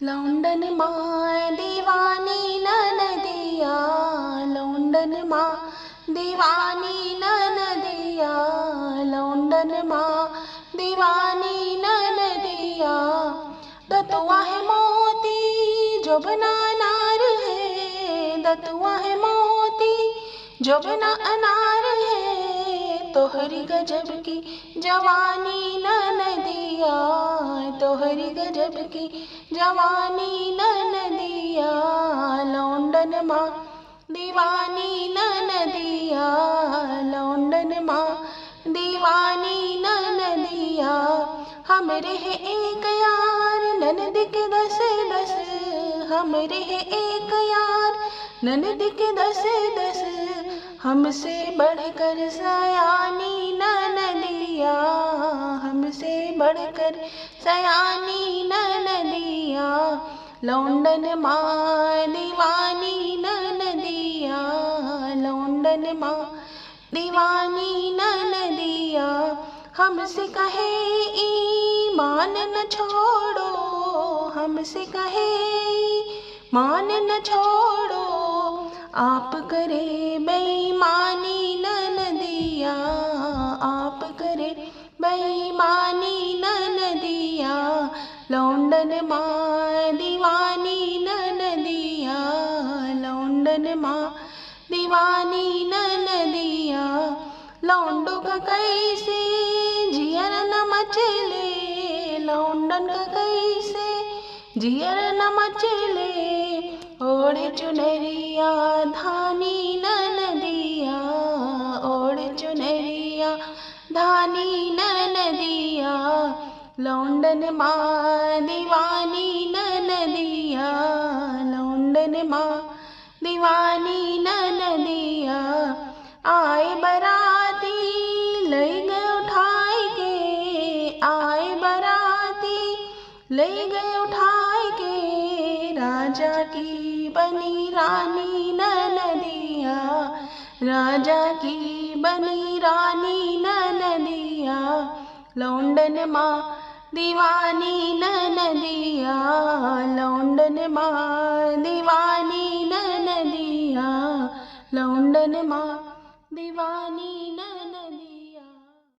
लौंडन माँ दीवानी ननदिया, लौंडन माँ दीवानी ननदिया, लौंडन माँ दीवानी ननदिया। दतुआ है मोती जोबना अनार है, दतुआ है मोती जोबना अनार है। तोहरी गजब की जवानी ननदिया, तोहरी गजब की जवानी ननदिया। लौंडन माँ दीवानी ननदिया, लौंडन माँ दीवानी ननदिया। हमरे है एक यार ननद के दस दस, हमरे है एक यार ननद के दस दस। हमसे बढ़कर सयानी ननदिया, हमसे बढ़कर सयानी ननदिया। लौंडन माँ दीवानी ननदिया, लौंडन माँ दीवानी ननदिया। हमसे कहे ईमान न छोड़ो, हमसे कहे ईमान न छोड़ो। आप करे बेईमानी ननदिया, आप करे बेईमानी ननदिया। लौंडन माँ दीवानी ननदिया, लौंडन माँ दीवानी ननदिया। लौंडों का कैसे जियर न मचले, लौंडन का कैसे जियर न मचले। ओढ़े चुनरिया धानी ननदिया, ओढ़े चुनरिया धानी ननदिया। लौंडन माँ दीवानी ननदिया, लौंडन माँ दीवानी ननदिया। आए बराती ले गए उठाए के, आए बराती ले गए उठाए के। राजा की बनी रानी ननदिया, राजा की बनी रानी ननदिया। लौंडन माँ दीवानी ननदिया, लौंडन माँ दीवानी ननदिया, लौंडन माँ दीवानी